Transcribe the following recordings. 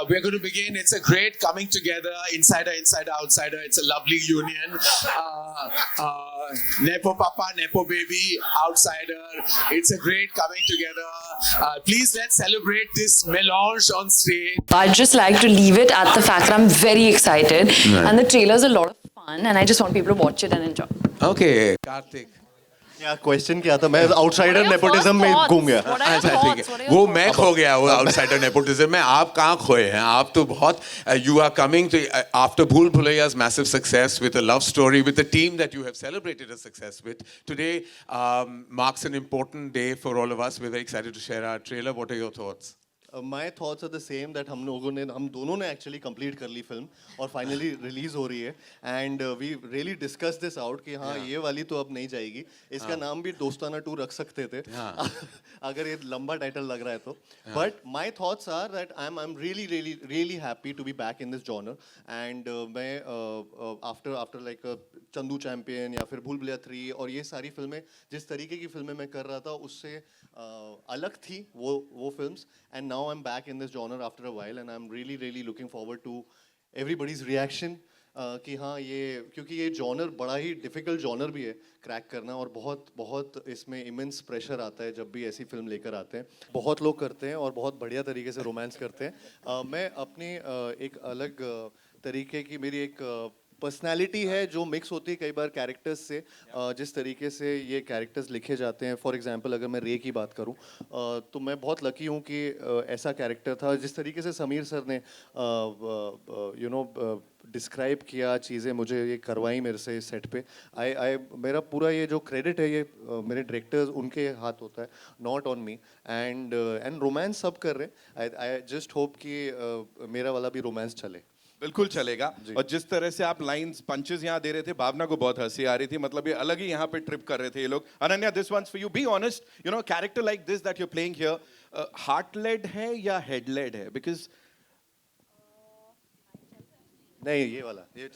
We're going to begin. It's a great coming together, insider, outsider. It's a lovely union. Nepo Papa, Nepo Baby, outsider. It's a great coming together. Please let's celebrate this melange on stage. I'd just like to leave it at the fact that I'm very excited, and the trailer's a lot of fun, and I just want people to watch it and enjoy. Okay, Karthik. क्या question क्या था? मैं outsider nepotism में घूम गया। अच्छा ठीक है, वो मैं खो गया वो आउटसाइडर नेपोटिज्म में। आप कहाँ खोए हैं? आप तो बहुत you are coming to after Bhool Bhulaiya's massive success with a love story with a team that you have celebrated a success with. Today marks an important day for all of us. We're very excited to share our trailer. What are your thoughts? My thoughts are the same that हम दोनों ने actually complete कर ली film और finally release हो रही है and we really discussed this out कि हाँ ये वाली तो अब नहीं जाएगी। इसका नाम भी दोस्ताना 2 रख सकते थे अगर ये लंबा टाइटल लग रहा है तो। But my thoughts are that I'm really happy to be back in this genre and मैं after like चंदू चैंपियन या फिर भूल भुलैया 3 और ये सारी फिल्में जिस तरीके की फिल्में मैं कर रहा था उससे अलग थी वो films and now I'm back in this genre after a while and I'm really looking forward to everybody's reaction कि हाँ ये क्योंकि ये genre बड़ा ही difficult genre भी है क्रैक करना और बहुत इसमें immense pressure आता है जब भी ऐसी फिल्म लेकर आते हैं। बहुत लोग करते हैं और बहुत बढ़िया तरीके से रोमांस करते हैं। मैं अपनी एक अलग तरीके की मेरी एक पर्सनैलिटी है जो मिक्स होती है कई बार कैरेक्टर्स से। जिस तरीके से ये कैरेक्टर्स लिखे जाते हैं, फॉर एग्जांपल अगर मैं रे की बात करूं तो मैं बहुत लकी हूं कि ऐसा कैरेक्टर था जिस तरीके से समीर सर ने डिस्क्राइब किया चीज़ें मुझे ये करवाई मेरे से सेट पे। मेरा पूरा ये जो क्रेडिट है ये मेरे डायरेक्टर्स उनके हाथ होता है, not on me. And romance सब कर रहे हैं। आई जस्ट होप कि मेरा वाला भी रोमांस चले। बिल्कुल चलेगा। और जिस तरह से आप लाइंस पंचेस यहाँ दे रहे थे, भावना को बहुत हंसी आ रही थी। मतलब ये अलग ही यहाँ पे ट्रिप कर रहे थे ये लोग। Ananya, this one's for you. Be honest, you know character like this that you are playing here, heart led है या हेड लेड है? बिकॉज नहीं ये वाला ये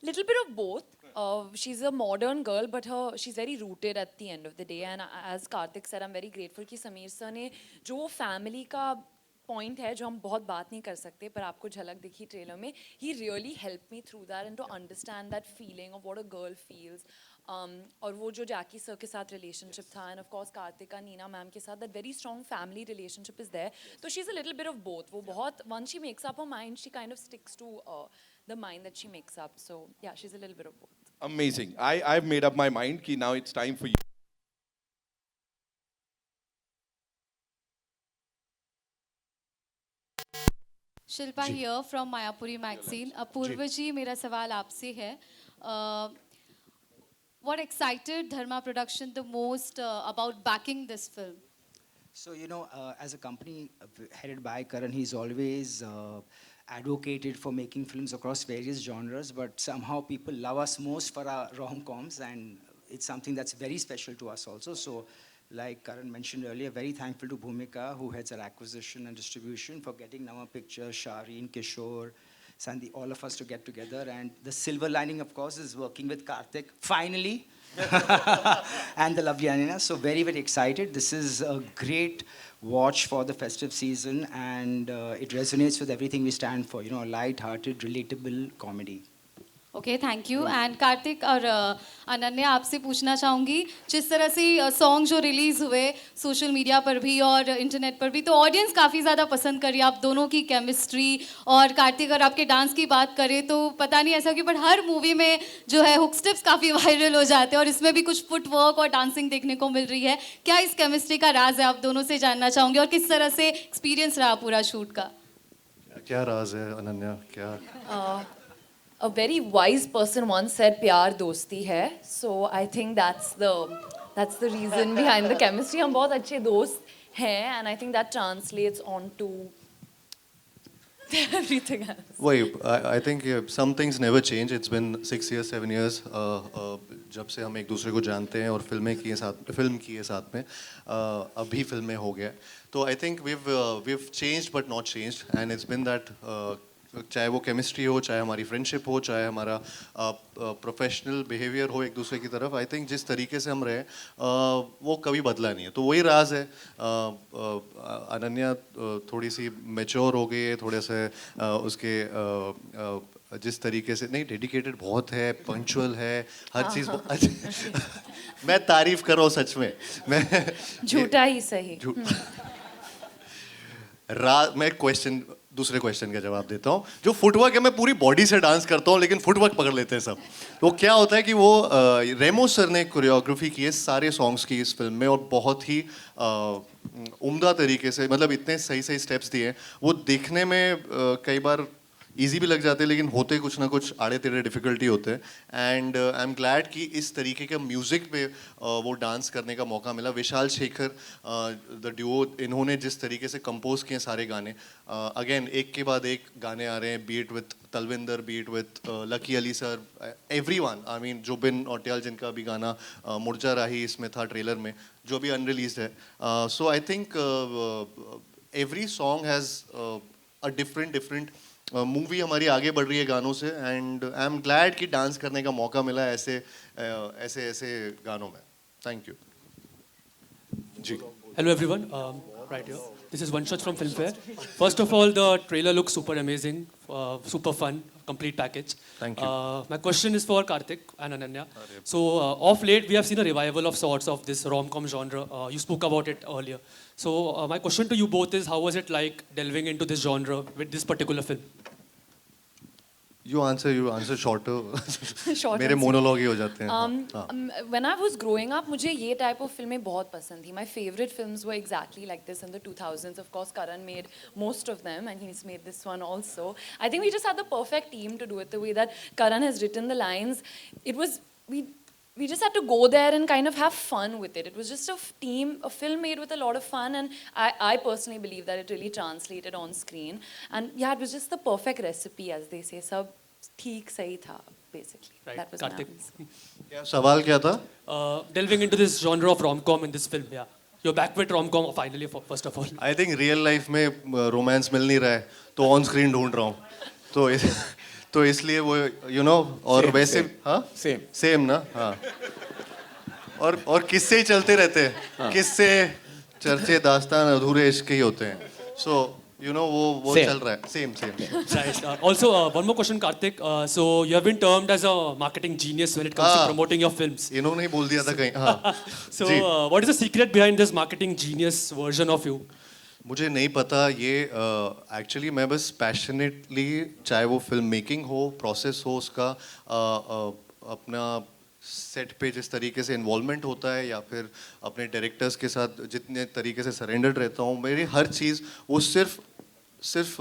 Little bit of both. She's a modern girl, but she's very rooted at the end of the day. And as Karthik said, I'm very grateful कि Sameer sir ने जो family का पॉइंट है जो हम बहुत बात नहीं कर सकते पर आपको झलक दिखी ट्रेलर में, he really help me through that and to understand that feeling of what a girl feels. और वो जो जैकी सर के साथ रिलेशनशिप था एंड ऑफ कोर्स कार्तिक का नीना मैम के साथ that very strong family relationship is there. तो she is a little bit of both. वो बहुत once she makes up her mind she kind of sticks to the mind that she makes up. So yeah she is a little bit of both. Amazing. I've made up my mind कि now it's time for you. Shilpa here from Mayapuri magazine. Apurva ji, मेरा सवाल आपसे है, what excited Dharma Production the most about backing this film? So, you know, as a company headed by Karan, he's always advocated for making films across various genres, but somehow people love us most for our rom-coms, and it's something that's very special to us also. So, like Karan mentioned earlier, very thankful to Bhumika, who heads our acquisition and distribution, for getting Nama Pictures, Shireen, Kishore, Sandeep, all of us to get together. And the silver lining, of course, is working with Karthik, finally, and the lovely Anina. So very, very excited. This is a great watch for the festive season, and it resonates with everything we stand for, you know, a light-hearted, relatable comedy. Okay, thank you. And Kartik और अनन्या, आपसे पूछना चाहूँगी, जिस तरह से song जो release हुए social media पर भी और इंटरनेट पर भी, तो ऑडियंस काफ़ी ज़्यादा पसंद करी आप दोनों की केमिस्ट्री। और कार्तिक, अगर आपके डांस की बात करें तो पता नहीं ऐसा क्यों, बट हर मूवी में जो है हुक स्टेप्स काफ़ी वायरल हो जाते हैं और इसमें भी कुछ फुट वर्क और डांसिंग देखने को मिल रही है। क्या इस केमिस्ट्री का राज है? आप दोनों से जानना चाहूँगी। और किस तरह से एक्सपीरियंस रहा पूरा शूट का? क्या राज है अनन्या? क्या A very wise person once said प्यार दोस्ती है। So I think that's the reason behind the chemistry. हम बहुत अच्छे दोस्त हैं and I think that translates on to everything else. वही, I think some things never change. It's been 6 years, 7 years जब से हम एक दूसरे को जानते हैं और फिल्म की है साथ में, अभी फिल्में हो गया। तो I think we've changed but not changed, and it's been that चाहे वो केमिस्ट्री हो, चाहे हमारी फ्रेंडशिप हो, चाहे हमारा प्रोफेशनल बिहेवियर हो एक दूसरे की तरफ, आई थिंक जिस तरीके से हम रहे वो कभी बदला नहीं है। तो वही राज है। अनन्या थोड़ी सी मैच्योर हो गई है, थोड़े से उसके जिस तरीके से, नहीं डेडिकेटेड बहुत है, पंक्चुअल है, हर चीज़ मैं तारीफ कर रहा हूँ सच में। मैं झूठा ही सही। मैं दूसरे क्वेश्चन का जवाब देता हूँ। जो फुटवर्क है, मैं पूरी बॉडी से डांस करता हूँ लेकिन फुटवर्क पकड़ लेते हैं सब। तो क्या होता है कि वो रेमो सर ने कोरियोग्राफी की है सारे सॉन्ग्स की इस फिल्म में, और बहुत ही उम्दा तरीके से, मतलब इतने सही सही स्टेप्स दिए हैं। वो देखने में कई बार इजी भी लग जाते हैं लेकिन होते कुछ ना कुछ आड़े टेढ़े डिफिकल्टी होते हैं। एंड आई एम ग्लैड कि इस तरीके के म्यूज़िक पे वो डांस करने का मौका मिला। विशाल शेखर द ड्यूओ, इन्होंने जिस तरीके से कंपोज किए सारे गाने, अगेन एक के बाद एक गाने आ रहे हैं, beat with Talwinder, beat with Lucky Ali sir, everyone, I mean Jubin Nautiyal जिनका भी गाना मुर्जा राही इसमें था ट्रेलर में, जो भी अनरिलीज्ड है। So I think every song has a different movie हमारी आगे बढ़ रही है गानों से। एंड आई एम ग्लैड कि डांस करने का मौका मिला है ऐसे गानों में। Thank you ji. Hello everyone, right here. This is Vanshaj from Filmfare. First of all, the trailer looks super amazing, super fun, complete package. Thank you. My question is for Karthik and Ananya. So, of late, we have seen a revival of sorts of this rom-com genre. You spoke about it earlier. So, my question to you both is, how was it like delving into this genre with this particular film? You answer shorter. Short मेरे answer. Monologue ही हो जाते हैं। हाँ। When I was growing up, मुझे ये type of फिल्में बहुत पसंद थी. My favorite films were exactly like this in the 2000s. Of course, Karan made most of them, and he's made this one also. I think we just had the perfect team to do it. The way that Karan has written the lines, it was we just had to go there and kind of have fun with it. It was just a film made with a lot of fun, and I personally believe that it really translated on screen. And yeah, it was just the perfect recipe, as they say. सब ठीक सही था, basically. Right, That was my Karthik. answer. सवाल क्या था? Delving into this genre of rom-com in this film, yeah. You're back with rom-com finally, first of all. I think real life में romance मिल नहीं रहा है, तो ऑन स्क्रीन ढूंढ रहा हूँ। तो इसलिए वो और Same, वैसे same. हाँ Same. ना, हाँ। और किस्से ही चलते रहते हैं, किस्से चर्चे दास्तान अधूरे इश्क ही होते हैं। सो वो Same. चल रहा है। Same Right. Also, one more question, Karthik. So, you have been termed as a marketing genius when it comes to promoting your films. इन्होंने ही बोल दिया था कहीं। हाँ So, ji. what is the secret behind this marketing genius version of you? मुझे नहीं पता ये, एक्चुअली मैं बस पैशनेटली, चाहे वो फिल्म मेकिंग हो, प्रोसेस हो उसका, अपना सेट पे जिस तरीके से इन्वॉल्वमेंट होता है, या फिर अपने डायरेक्टर्स के साथ जितने तरीके से सरेंडर्ड रहता हूँ, मेरी हर चीज़ वो सिर्फ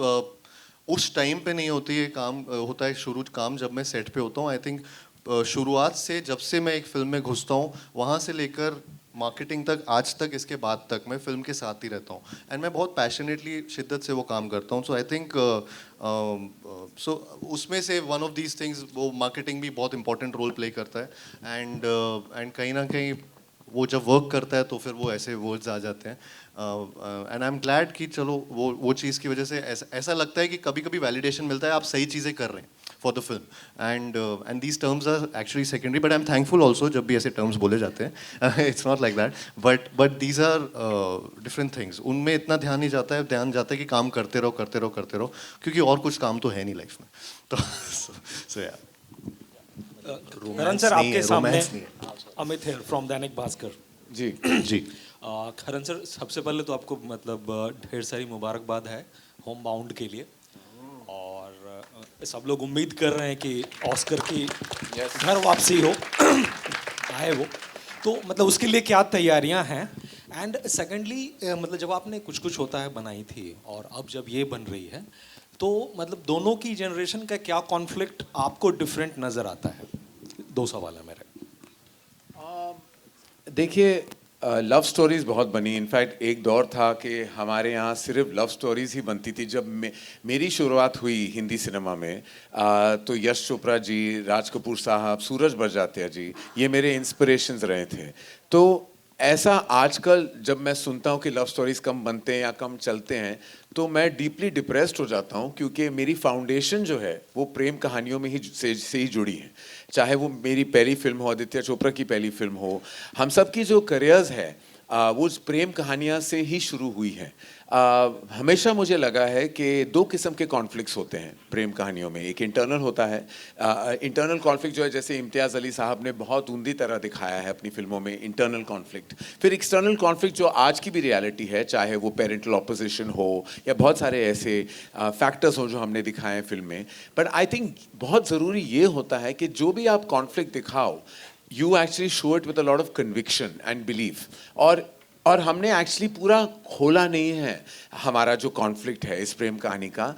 उस टाइम पे नहीं होती है, काम होता है शुरू काम जब मैं सेट पे होता हूँ। आई थिंक शुरुआत से, जब से मैं एक फिल्म में घुसता हूँ, वहाँ से लेकर मार्केटिंग तक, आज तक, इसके बाद तक मैं फिल्म के साथ ही रहता हूँ। एंड मैं बहुत पैशनेटली, शिद्दत से वो काम करता हूँ। सो आई थिंक सो उसमें से वन ऑफ दीज थिंग्स, वो मार्केटिंग भी बहुत इंपॉर्टेंट रोल प्ले करता है। एंड कहीं ना कहीं वो जब वर्क करता है तो फिर वो ऐसे वर्ड्स आ जाते हैं। एंड आई एम ग्लैड कि चलो वो चीज़ की वजह से ऐसा लगता है कि कभी कभी वैलिडेशन मिलता है, आप सही चीज़ें कर रहे हैं for the film. And these terms are actually secondary, but I am thankful also जब भी ऐसे टर्म्स बोले जाते हैं। It's not like that, but these are different things. उनमें इतना ध्यान जाता है कि काम करते रहो, क्योंकि और कुछ काम तो है नहीं लाइफ में। तो सो या करण सर, आपके सामने अमित है from Dainik Bhaskar. Ji ji. Karan sir, सबसे पहले तो आपको मतलब ढेर सारी मुबारकबाद है होम बाउंड के लिए, और सब लोग उम्मीद कर रहे हैं कि ऑस्कर की घर वापसी हो आए वो, तो मतलब उसके लिए क्या तैयारियां हैं? एंड सेकेंडली, मतलब जब आपने कुछ कुछ होता है बनाई थी और अब जब ये बन रही है, तो मतलब दोनों की जनरेशन का क्या कॉन्फ्लिक्ट आपको डिफरेंट नज़र आता है? 2 सवाल है मेरे। देखिए, लव स्टोरीज बहुत बनी। इनफैक्ट एक दौर था कि हमारे यहाँ सिर्फ लव स्टोरीज ही बनती थी। जब मेरी शुरुआत हुई हिंदी सिनेमा में, तो यश चोपड़ा जी, राज कपूर साहब, सूरज बड़जात्या जी, ये मेरे इंस्पिरेशंस रहे थे। तो ऐसा आजकल जब मैं सुनता हूँ कि लव स्टोरीज कम बनते हैं या कम चलते हैं, तो मैं डीपली डिप्रेस्ड हो जाता हूँ, क्योंकि मेरी फाउंडेशन जो है वो प्रेम कहानियों में ही से ही जुड़ी है। चाहे वो मेरी पहली फिल्म हो, आदित्य चोपड़ा की पहली फिल्म हो, हम सब की जो करियर्स है वो प्रेम कहानियाँ से ही शुरू हुई है। हमेशा मुझे लगा है कि दो किस्म के कॉन्फ्लिक्ट्स होते हैं प्रेम कहानियों में। एक इंटरनल होता है, इंटरनल कॉन्फ्लिक्ट जो है, जैसे इम्तियाज़ अली साहब ने बहुत उम्दी तरह दिखाया है अपनी फिल्मों में इंटरनल कॉन्फ्लिक्ट। फिर एक्सटर्नल कॉन्फ्लिक्ट जो आज की भी रियलिटी है, चाहे वो पेरेंटल ऑपोजिशन हो या बहुत सारे ऐसे फैक्टर्स हो जो हमने दिखाए हैं फिल्म में। बट आई थिंक बहुत ज़रूरी ये होता है कि जो भी आप कॉन्फ्लिक्ट दिखाओ, you actually show it with a lot of conviction and belief. और हमने एक्चुअली पूरा खोला नहीं है हमारा जो कॉन्फ्लिक्ट है इस प्रेम कहानी का।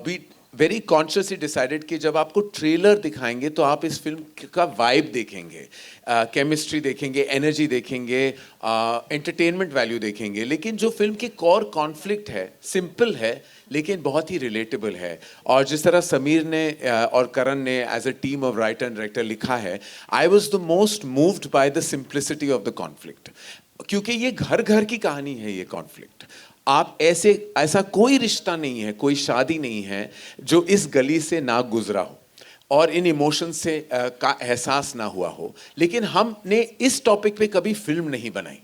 वी वेरी कॉन्शियसली डिसाइडेड कि जब आपको ट्रेलर दिखाएंगे तो आप इस फिल्म का वाइब देखेंगे, केमिस्ट्री देखेंगे, एनर्जी देखेंगे, एंटरटेनमेंट वैल्यू देखेंगे, लेकिन जो फिल्म के कोर कॉन्फ्लिक्ट है सिंपल है लेकिन बहुत ही रिलेटेबल है। और जिस तरह समीर ने और करण ने as a team of writer and director लिखा है, I was the most moved by the simplicity of the conflict, क्योंकि ये घर घर की कहानी है। ये कॉन्फ्लिक्ट आप ऐसा कोई रिश्ता नहीं है, कोई शादी नहीं है जो इस गली से ना गुजरा हो और इन इमोशन से का एहसास ना हुआ हो। लेकिन हमने इस टॉपिक पे कभी फिल्म नहीं बनाई,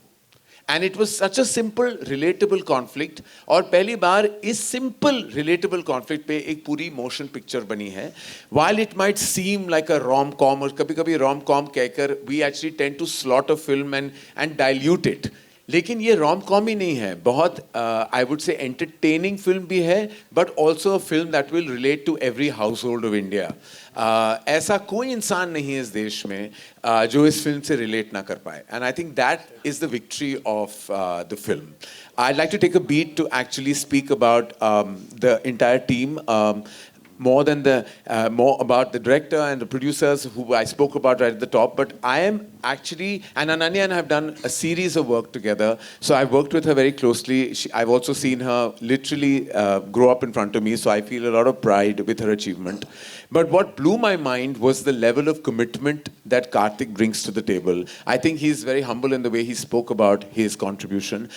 and it was such a simple relatable conflict. और पहली बार इस सिंपल रिलेटेबल कॉन्फ्लिक्ट पे एक पूरी मोशन पिक्चर बनी है। While it might seem like a rom com, और कभी कभी रोम कॉम कहकर we actually tend to slot a film and dilute it, लेकिन ये रोम कॉम ही नहीं है, बहुत I would say entertaining film भी है, but also a film that will relate to every household of India. ऐसा कोई इंसान नहीं है इस देश में जो इस फिल्म से रिलेट ना कर पाए, and I think that is the victory of the film. I'd like to take a beat to actually speak about the entire team. More about the director and the producers who I spoke about right at the top, but I am actually, and Ananya and I have done a series of work together, so I've worked with her very closely. I've also seen her literally grow up in front of me, so I feel a lot of pride with her achievement. But what blew my mind was the level of commitment that Karthik brings to the table. I think he's very humble in the way he spoke about his contribution.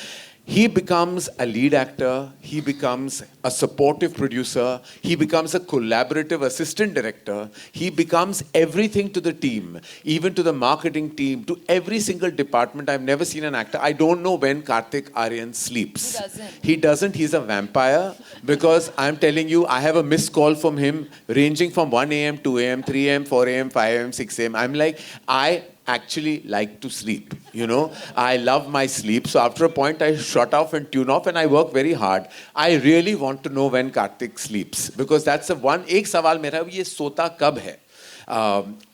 He becomes a lead actor, he becomes a supportive producer, he becomes a collaborative assistant director, he becomes everything to the team, even to the marketing team, to every single department. I've never seen an actor. I don't know when Karthik Aaryan sleeps. He doesn't. He's a vampire, because I'm telling you, I have a missed call from him ranging from 1 a.m., 2 a.m., 3 a.m., 4 a.m., 5 a.m., 6 a.m. I'm like, I actually like to sleep, you know. I love my sleep, so after a point I shut off and tune off, and I work very hard. I really want to know when Karthik sleeps, because that's the one. एक सवाल मेरा, ये सोता कब है?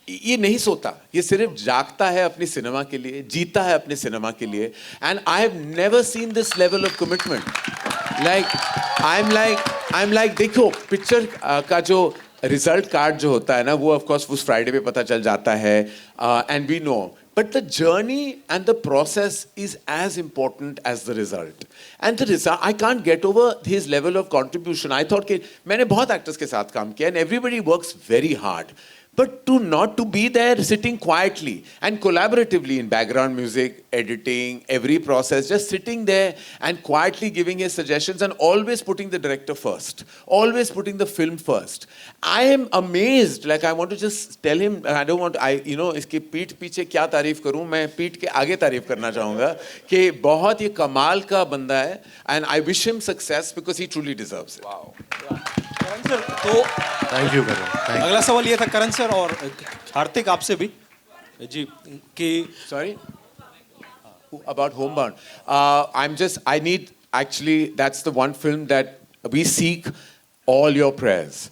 ये नहीं सोता, ये सिर्फ जागता है अपनी सिनेमा के लिए, जीता है अपने सिनेमा के लिए, and I have never seen this level of commitment. I'm like देखो पिक्चर का जो रिजल्ट कार्ड जो होता है ना, वो ऑफ कोर्स उस फ्राइडे पे पता चल जाता है, and we know, but the journey and the process is as important as the result. And the result, I can't get over his level of contribution. I thought कि मैंने बहुत actors के साथ काम किया, and everybody works very hard, but not to be there sitting quietly and collaboratively in background music, editing, every process, just sitting there and quietly giving his suggestions and always putting the director first, always putting the film first. I am amazed, like I want to just tell him, I don't want, इसकी पीठ पीछे क्या तारीफ करूं, मैं पीठ के आगे तारीफ करना चाहूँगा कि बहुत ये कमाल का बंदा है, and I wish him success because he truly deserves it. Wow. Karan sir, तो थैंक यू करण। अगला सवाल ये था करण सर और कार्तिक आपसे भी जी कि Sorry? About Homebound. I need, actually, that's the one film that we seek all your prayers.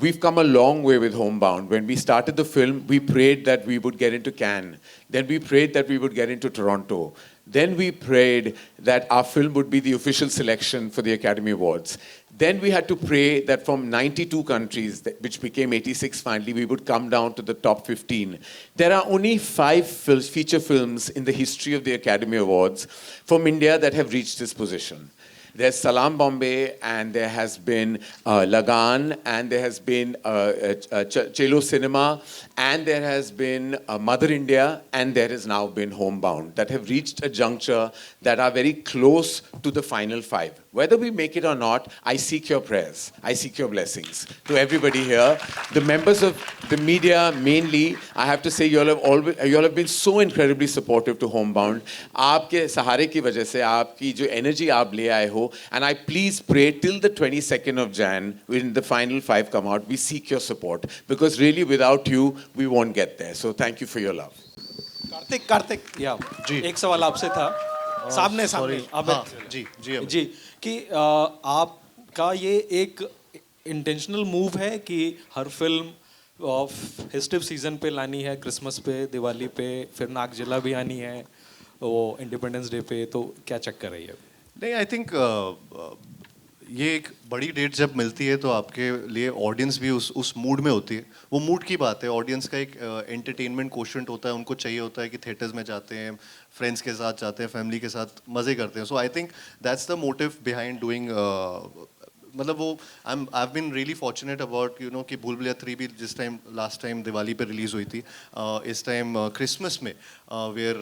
We've come a long way with Homebound. When we started the film, we prayed that we would get into Cannes. Then we prayed that we would get into Toronto. Then we prayed that our film would be the official selection for the Academy Awards. Then we had to pray that from 92 countries, which became 86 finally, we would come down to the top 15. There are only 5 feature films in the history of the Academy Awards from India that have reached this position. There's Salaam Bombay, and there has been Lagan, and there has been Chelo Cinema, and there has been Mother India, and there has now been Homebound, that have reached a juncture that are very close to the final 5. whether we make it or not, I seek your prayers. I seek your blessings. To everybody here, the members of the media mainly, I have to say you all have been so incredibly supportive to Homebound. आपके सहारे की वजह से आपकी जो energy आप ले आए हो, and I please pray till the 22nd of Jan, when the final 5 come out, we seek your support, because really without you, we won't get there. So thank you for your love. Kartik या एक सवाल आपसे था सामने अब जी जी अमित। जी कि आपका ये एक इंटेंशनल मूव है कि हर फिल्म फेस्टिव सीजन पे लानी है, क्रिसमस पे, दिवाली पे, फिर नागजिला भी आनी है, वो इंडिपेंडेंस डे पे, तो क्या चक्कर है ये? नहीं, आई थिंक ये एक बड़ी डेट जब मिलती है तो आपके लिए ऑडियंस भी उस मूड में होती है। वो मूड की बात है, ऑडियंस का एक एंटरटेनमेंट कोशेंट होता है, उनको चाहिए होता है कि थिएटर्स में जाते हैं, फ्रेंड्स के साथ जाते हैं, फैमिली के साथ मज़े करते हैं। So I think that's the motive behind doing, मतलब वो I have been really fortunate about you know कि भूल भुलैया 3 भी जिस टाइम लास्ट टाइम दिवाली पे रिलीज़ हुई थी, इस टाइम क्रिसमस में वी आर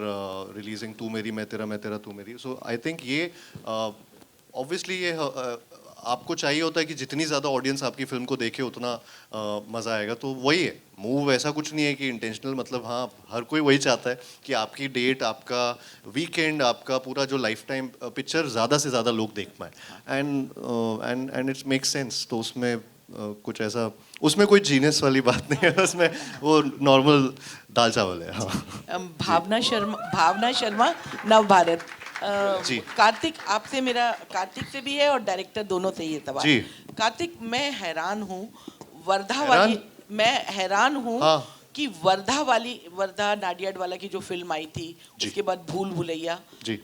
रिलीजिंग तू मेरी मैं तेरा तू मेरी। सो आई थिंक ये ऑब्वियसली ये आपको चाहिए होता है कि जितनी ज़्यादा ऑडियंस आपकी फिल्म को देखे उतना मज़ा आएगा। तो वही है मूव, ऐसा कुछ नहीं है कि इंटेंशनल, मतलब हाँ हर कोई वही चाहता है कि आपकी डेट, आपका वीकेंड, आपका पूरा जो लाइफ टाइम पिक्चर ज़्यादा से ज़्यादा लोग देख पाए। And it's make sense. तो उसमें कुछ ऐसा, उसमें कोई जीनियस वाली बात नहीं है, उसमें वो नॉर्मल दाल चावल है। हाँ। भावना शर्मा नव भारत। जी। कार्तिक, आपसे मेरा, कार्तिक से भी है और डायरेक्टर दोनों से ही है सवाल। जी। कार्तिक, मैं हैरान हूँ हैरान? मैं हैरान हूँ हाँ। कि वर्धा नाडियाड वाला की जो फिल्म आई थी, उसके बाद भूल भुलैया, जी।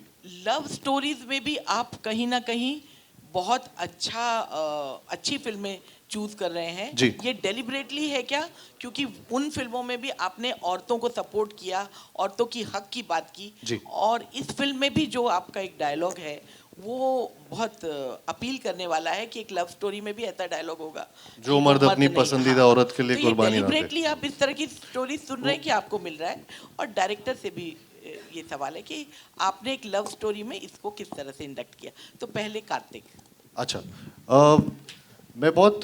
लव स्टोरीज में भी आप कहीं ना कहीं बहुत अच्छी फिल्में चूज कर रहे हैं। जी। ये डेलिबरेटली है क्या? क्योंकि उन फिल्मों में भी आपने औरतों को सपोर्ट किया, औरतों की हक की बात की, जी। और इस फिल्म में भी जो आपका एक डायलॉग है वो बहुत अपील करने वाला है कि एक लव स्टोरी में भी ऐसा डायलॉग होगा, जो मर्द अपनी नहीं। पसंदीदा हाँ। औरत के लिए तो कुर्बानी ना दे। डेलिबरेटली आप इस तरह की स्टोरी सुन रहे हैं कि आपको मिल रहा है? और डायरेक्टर से भी ये सवाल है कि आपने एक लव स्टोरी में इसको किस तरह से इंडक्ट किया। तो पहले कार्तिक। अच्छा, मैं बहुत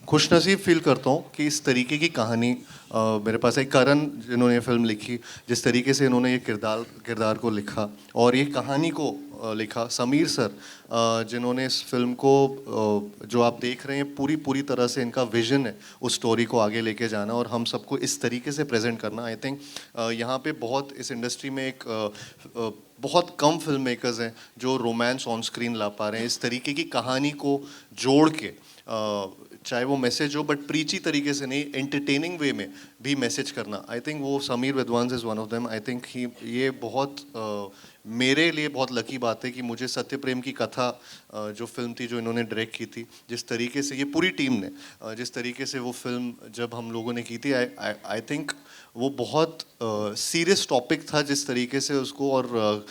खुशनसीब फील करता हूँ कि इस तरीके की कहानी मेरे पास है। करण जिन्होंने ये फिल्म लिखी, जिस तरीके से इन्होंने ये किरदार को लिखा और ये कहानी को लिखा, समीर सर जिन्होंने इस फिल्म को जो आप देख रहे हैं पूरी तरह से इनका विजन है उस स्टोरी को आगे लेके जाना और हम सबको इस तरीके से प्रेजेंट करना। आई थिंक यहाँ पे बहुत इस इंडस्ट्री में एक बहुत कम फिल्म मेकर्स हैं जो रोमांस ऑन स्क्रीन ला पा रहे हैं, इस तरीके की कहानी को जोड़ के, चाहे वो मैसेज हो बट प्रीची तरीके से नहीं, एंटरटेनिंग वे में भी मैसेज करना। आई थिंक वो Sameer Vidwans is one of them. I think ये बहुत मेरे लिए बहुत लकी बात है कि मुझे सत्य प्रेम की कथा जो फिल्म थी जो इन्होंने डायरेक्ट की थी, जिस तरीके से ये पूरी टीम ने जिस तरीके से वो फिल्म जब हम लोगों ने की थी, आई थिंक वो बहुत सीरियस टॉपिक था जिस तरीके से उसको, और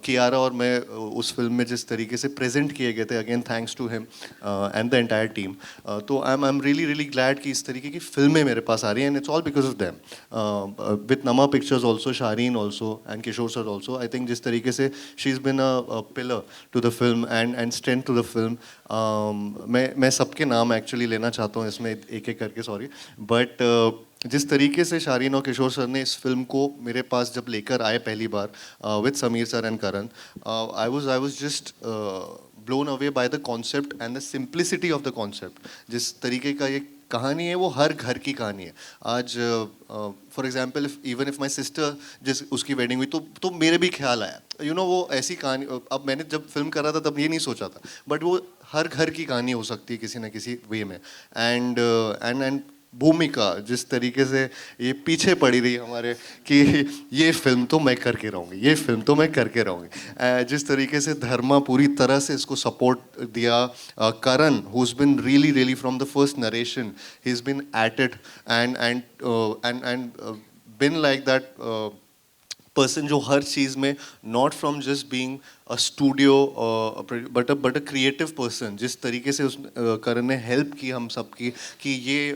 कियारा और मैं उस फिल्म में जिस तरीके से प्रेजेंट किए गए थे, again thanks to him and the entire team. तो आई एम रियली ग्लैड कि इस तरीके की फिल्में मेरे पास आ रही हैं, and it's all because of them, with Namah pictures also, Sharin also and Kishore sir also. I think जिस तरीके से she is been a pillar to the film and strength to the film. मैं सबके नाम एक्चुअली लेना चाहता हूँ इसमें एक एक करके, सॉरी, बट जिस तरीके से शारीन और किशोर सर ने इस फिल्म को मेरे पास जब लेकर आए पहली बार with Sameer sir and Karan, I was just blown away by the concept and the simplicity of the concept. जिस तरीके का ये कहानी है वो हर घर की कहानी है। आज for example even if my sister जिस उसकी वेडिंग हुई तो मेरे भी ख्याल आया, यू नो, वो ऐसी कहानी। अब मैंने जब फिल्म कर रहा था तब ये नहीं सोचा था, बट वो हर घर की कहानी हो सकती है किसी ना किसी वे में। एंड भूमिका जिस तरीके से ये पीछे पड़ी रही हमारे कि ये फिल्म तो मैं करके रहूँगी, ये फिल्म तो मैं करके रहूँगी, जिस तरीके से धर्मा पूरी तरह से इसको सपोर्ट दिया, Karan who is been really from the first narration, he is been at it and been like that person जो हर चीज़ में, not from just being a studio but a creative person. जिस तरीके से उस करण ने हेल्प की हम सब की कि ये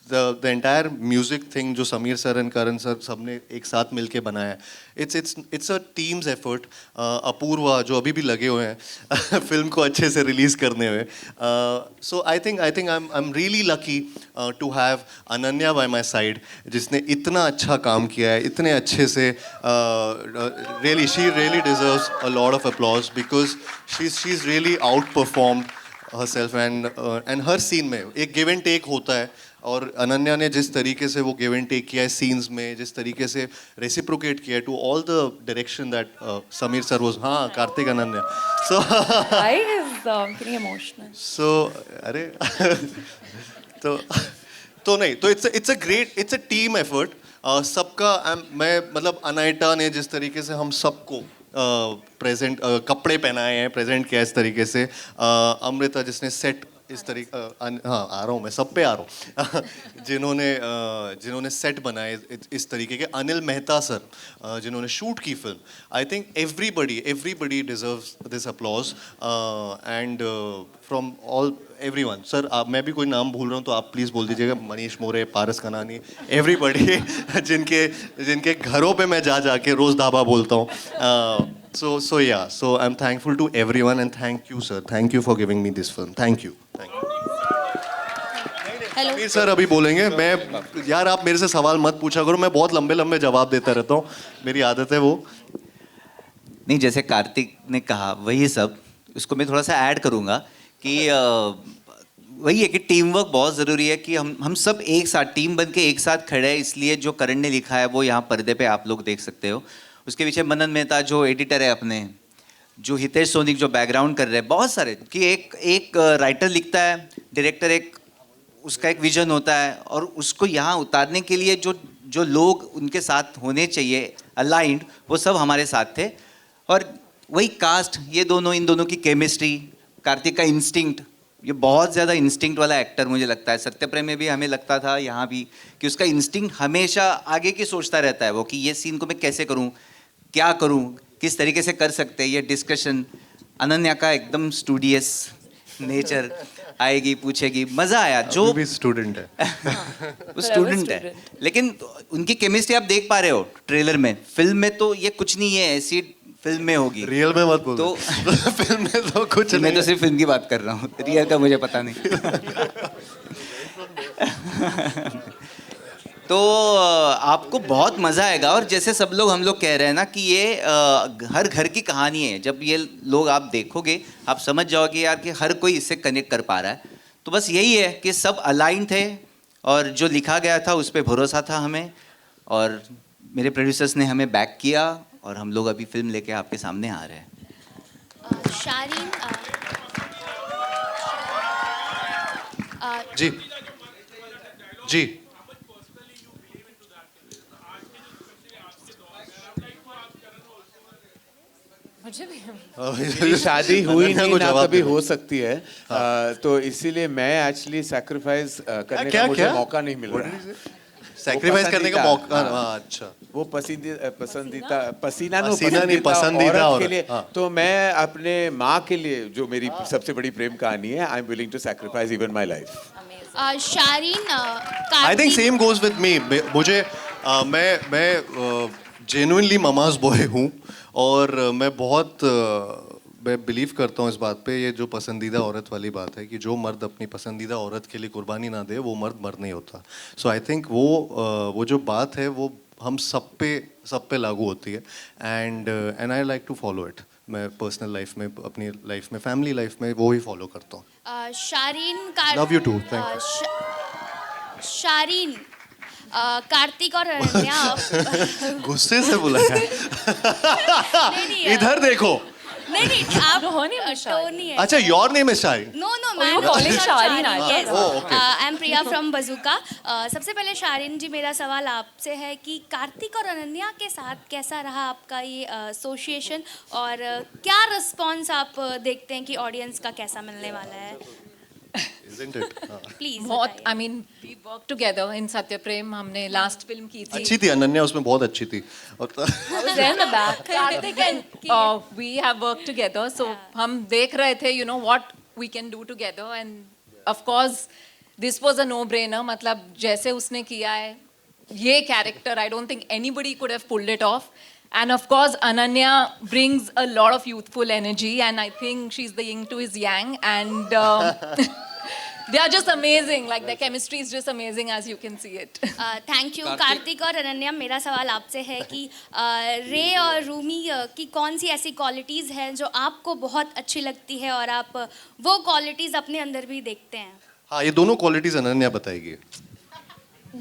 the entire music thing जो Sameer sir and Karan sir सबने एक साथ मिलके बनाया है, it's a team's effort. Apoorva जो अभी भी लगे हुए हैं फिल्म को अच्छे से रिलीज करने में. So I think I'm really lucky to have Ananya by my side जिसने इतना अच्छा काम किया है, इतने अच्छे से really she really deserves a lot of applause because she's really outperformed herself and her scene में एक give and take होता है और अनन्या ने जिस तरीके से वो गिव एंड टेक किया है सीन्स में, जिस तरीके से रेसिप्रोकेट किया है to all the direction that Sameer sir was, हाँ कार्तिक अनन्या, सो I is getting emotional. सो अरे तो नहीं तो इट्स अ टीम एफर्ट सबका. मैं मतलब अनाइटा ने जिस तरीके से हम सबको प्रेजेंट कपड़े पहनाए हैं, प्रेजेंट किया इस तरीके से, अमृता जिसने सेट इस तरीके, हाँ आ रहा हूँ मैं सब पे आ रहा हूँ जिन्होंने सेट बनाए इस तरीके के, अनिल मेहता सर जिन्होंने शूट की film. I think everybody deserves this applause and from all everyone. Sir आप, मैं भी कोई नाम भूल रहा हूँ तो आप प्लीज़ बोल दीजिएगा, मनीष मोरे, पारस कनानी, एवरीबडी जिनके घरों पे मैं जाके रोज़ ढाबा बोलता हूँ. So yeah, so I'm thankful to everyone and thank you sir, thank you for giving me this film, thank you. Hello Sameer sir अभी बोलेंगे. मैं यार आप मेरे से सवाल मत पूछा करो, मैं बहुत लंबे जवाब देता रहता हूँ, मेरी आदत है वो. नहीं, जैसे कार्तिक ने कहा वही सब, उसको मैं थोड़ा सा ऐड करूँगा कि वही है कि टीम वर्क बहुत ज़रूरी है कि हम सब एक साथ टीम बन के एक साथ खड़े हैं. इसलिए जो करण ने लिखा है वो यहाँ पर्दे पे आप लोग देख सकते हो. उसके पीछे मनन मेहता जो एडिटर है अपने, जो हितेश सोनिक जो बैकग्राउंड कर रहे हैं, बहुत सारे कि एक राइटर लिखता है, डायरेक्टर उसका एक विजन होता है और उसको यहाँ उतारने के लिए जो लोग उनके साथ होने चाहिए अलाइंड, वो सब हमारे साथ थे. और वही कास्ट, इन दोनों की केमिस्ट्री, कार्तिक का इंस्टिंक्ट, ये बहुत ज़्यादा इंस्टिंक्ट वाला एक्टर मुझे लगता है. सत्यप्रेम में भी हमें लगता था यहाँ भी कि उसका इंस्टिंक्ट हमेशा आगे की सोचता रहता है वो, कि ये सीन को मैं कैसे करूँ, क्या करूँ, किस तरीके से कर सकते हैं. ये डिस्कशन अनन्या का एकदम स्टूडियस नेचर, आएगी पूछेगी, मज़ा आया. जो भी स्टूडेंट है वो स्टूडेंट है, लेकिन उनकी केमिस्ट्री आप देख पा रहे हो ट्रेलर में. फिल्म में तो ये कुछ नहीं है, ऐसी फिल्म में होगी. रियल में मत बोलो. तो फिल्म में तो कुछ नहीं. मैं तो सिर्फ फिल्म की बात कर रहा हूँ, रियल का मुझे पता नहीं. तो आपको बहुत मज़ा आएगा. और जैसे सब लोग हम लोग कह रहे हैं ना कि ये हर घर की कहानी है. जब ये लोग आप देखोगे आप समझ जाओगे यार कि हर कोई इससे कनेक्ट कर पा रहा है. तो बस यही है कि सब अलाइन थे और जो लिखा गया था उस पर भरोसा था हमें, और मेरे प्रोड्यूसर्स ने हमें बैक किया और हम लोग अभी फिल्म लेके आपके सामने आ रहे हैं. शारीन जी जी मुझे भी मेरी शादी हुई अनन्या नहीं को ना जवाब कभी दे. हो सकती है. तो इसीलिए मैं एक्चुअली सैक्रिफाइस करने क्या- का मुझे क्या? मौका नहीं मिल रहा है. सैक्रिफाइस करने का पसंदीदा, मौका. हाँ. हाँ, अच्छा. वो पसंदीदा पसीना नहीं, पसंदीदा पसंदीदा औरत के औरत, लिए. हाँ. तो मैं अपने माँ के लिए, जो मेरी सबसे बड़ी प्रेम कहानी है, I am willing to sacrifice even my life. Sharin I think same goes with me. मुझे मैं जेन्युइनली ममाज बॉय हूँ और मैं बहुत मैं बिलीव करता हूँ इस बात पे, ये जो पसंदीदा औरत वाली बात है कि जो मर्द अपनी पसंदीदा औरत के लिए कुर्बानी ना दे वो मर्द नहीं होता. सो आई थिंक वो जो बात है वो हम सब पे लागू होती है. And I like to follow it. मैं पर्सनल लाइफ में, अपनी लाइफ में, फैमिली लाइफ में वो ही फॉलो करता हूँ. शारीन Love you too, thank you. शारीन Kartik और अनन्या गुस्से से बोला है. नहीं, इधर देखो. नहीं आप टोनी टोनी है. अच्छा, your name is Sharin. No you were calling Sharin, I Yes. Oh, okay. I am Priya from Bazooka. सबसे पहले शारीन जी, मेरा सवाल आपसे है कि कार्तिक और अनन्या के साथ कैसा रहा आपका ये एसोसिएशन, और क्या रिस्पॉन्स आप देखते हैं कि ऑडियंस का कैसा मिलने वाला है? Isn't it? हाँ. प्लीज बहुत, I mean, we worked together in Satyapram. हमने लास्ट फिल्म की थी. अच्छी थी अनन्या, उसमें बहुत अच्छी थी. और I was there in the back. Karthik and we have worked together. So हम देख रहे थे, you know, what we can do together. And of course, this was a no brainer. मतलब जैसे उसने किया है ये character, I don't think anybody could have pulled it off. And of course, Ananya brings a lot of youthful energy, and I think she's the yin to his yang, and they are just amazing. Like their chemistry is just amazing, as you can see it. Thank you Kartik और अनन्या. मेरा सवाल आपसे है कि रे और रूमी की कौन सी ऐसी क्वालिटीज़ हैं जो आपको बहुत अच्छी लगती है और आप वो क्वालिटीज़ अपने अंदर भी देखते हैं? हाँ, ये दोनों क्वालिटीज अनन्या बताएगी,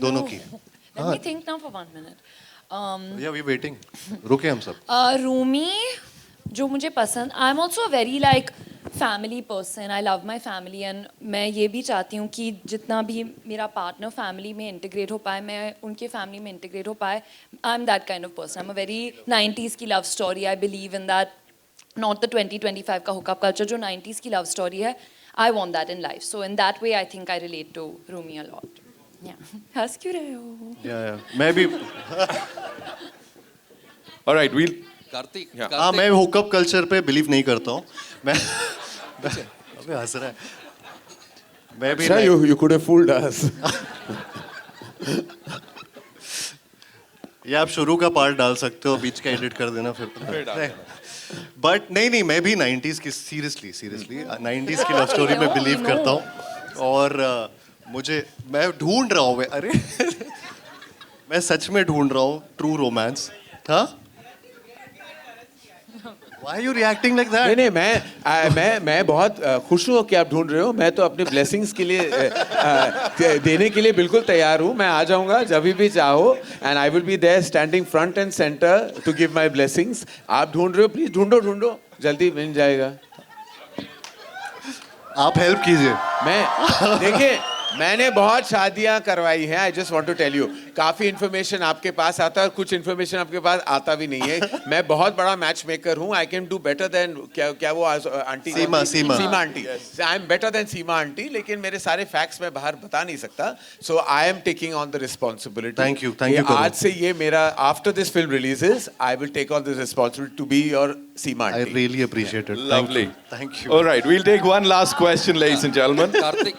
दोनों की. Let me think now for 1 minute. या वी वेटिंग, रुके हम सब. रूमी जो मुझे पसंद, I am also very like family person. I love my family, and मैं ये भी चाहती हूँ कि जितना भी मेरा पार्टनर फैमिली में इंटीग्रेट हो पाए, मैं उनके फैमिली में इंटीग्रेट हो पाए. I am that kind of person. I am a very 90s की love story. I believe in that, not the 2025 का हुकअप कल्चर, जो 90s की लव स्टोरी है. I want that in life. So in that way I think I relate to Rumi a lot. हंस क्यों रहे हो? मैं भी. Alright, we'll. कार्तिक, हाँ, मैं हुकअप कल्चर पे बिलीव नहीं करता हूँ. मैं अबे हंस रहा है. मैं भी अच्छा, you could have fooled us. या आप शुरू का पार्ट डाल सकते हो, बीच का एडिट कर देना फिर. बट नहीं, मैं भी 90s की सीरियसली 90s की लव स्टोरी में बिलीव करता हूँ. और मैं ढूंढ रहा हूँ. अरे मैं सच में ढूंढ रहा हूँ ट्रू रोमांस. हाँ, Why are you reacting like that? नहीं, मैं बहुत खुश हूँ कि आप ढूंढ रहे हो. मैं तो अपने ब्लेसिंग्स के लिए देने के लिए बिल्कुल तैयार हूँ. मैं आ जाऊँगा जब भी चाहो, and I will be there standing front and center to give my blessings. आप ढूंढ रहे हो, प्लीज ढूंढो, जल्दी मिल जाएगा. आप हेल्प कीजिए. देखिए, मैंने बहुत शादियां करवाई हैं. I just want to tell you, काफी इन्फॉर्मेशन आपके पास आता है और कुछ इन्फॉर्मेशन आपके पास आता भी नहीं है. मैं बहुत बड़ा मैच मेकर हूँ. I can do better than क्या वो aunty Seema aunty. I am better than Seema aunty, लेकिन मेरे सारे फैक्ट्स मैं बाहर बता नहीं सकता. So I am taking on the responsibility. Thank you. आज से ये मेरा, after this film releases, I will take on this responsibility to be your Seema aunty. I really appreciate it. Lovely. Thank you. Alright, we'll take one last question, ladies and gentlemen. Kartik,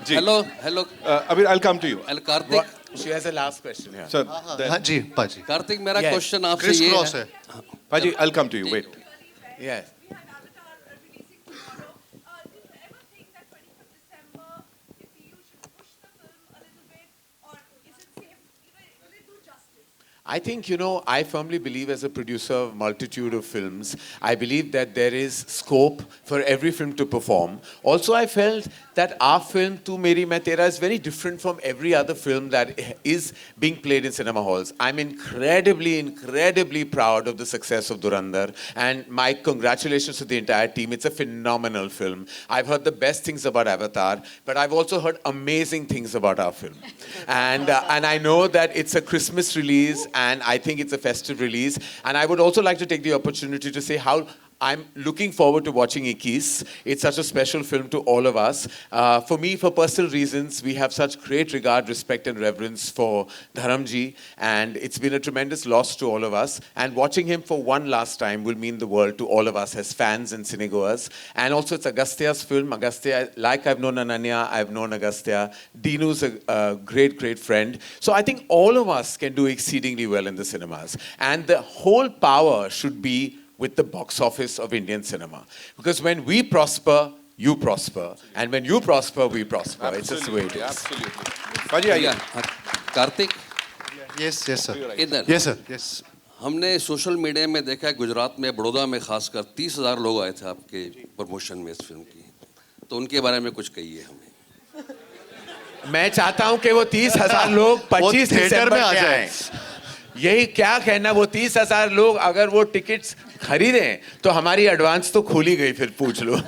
hello. Abir, I'll come to you. Kartik, She has a last question here. Sir, हाँ जी, पाजी. कार्तिक, मेरा Yes. Question आपसे Criss ये cross है. है. Paji, I'll come to you. Wait. Yes. I think, I firmly believe as a producer of multitude of films, I believe that there is scope for every film to perform. Also, I felt that our film, Tu Meri Main Tera, is very different from every other film that is being played in cinema halls. I'm incredibly proud of the success of Dhurandhar, and my congratulations to the entire team. It's a phenomenal film. I've heard the best things about Avatar, but I've also heard amazing things about our film. And I know that it's a Christmas release, and I think it's a festive release. And I would also like to take the opportunity to say how I'm looking forward to watching Ikkis. It's such a special film to all of us. For me, for personal reasons, we have such great regard, respect and reverence for Dharamji, and it's been a tremendous loss to all of us. And watching him for one last time will mean the world to all of us as fans and cinegoers. And also it's Agastya's film. Agastya, like I've known Ananya, I've known Agastya. Dinu's a great friend. So I think all of us can do exceedingly well in the cinemas. And the whole power should be with the box office of Indian cinema. Because when we prosper, you prosper. And when you prosper, we prosper. It's just the way it is. Absolutely. Paji, आइए. Kartik, Yes, sir. इधर. Yes, sir. Yes. हमने social media में देखा है, गुजरात में, बड़ौदा में खासकर 30,000 लोग आए थे आपके प्रमोशन में इस फिल्म की. तो उनके बारे में कुछ कहिए हमें. मैं चाहता हूं कि वो 30,000 लोग 25 थिएटर में दिसंबर आ में जाए. आए. यही क्या कहना, वो 30,000 लोग अगर वो टिकट्स खरीदें तो हमारी एडवांस तो खोली गई. फिर पूछ लो.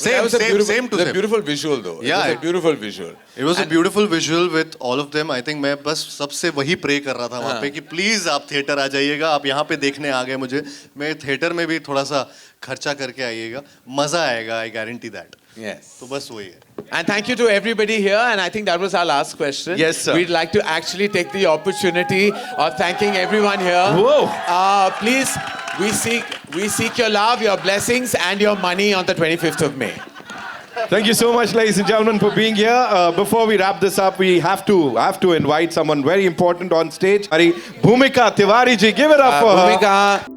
Same to them. Beautiful visual though. Yeah, it was a beautiful visual. It was a beautiful visual with all of them. I think मैं बस सबसे वही प्रे कर रहा था वहाँ पे कि प्लीज आप थिएटर आ जाइएगा. आप यहाँ पे देखने आ गए मुझे. मैं थिएटर में भी थोड़ा सा खर्चा करके आइएगा. मजा आएगा. I guarantee that. Yes. तो बस वही है. And thank you to everybody here. And I think that was our last question. Yes, sir. We'd like to actually take the opportunity of thanking everyone here. Whoa. Please, we seek your love, your blessings, and your money on the 25th of May. Thank you so much, ladies and gentlemen, for being here. Before we wrap this up, we have to invite someone very important on stage. Bhumika Tiwari ji, give it up for her. Bhumika.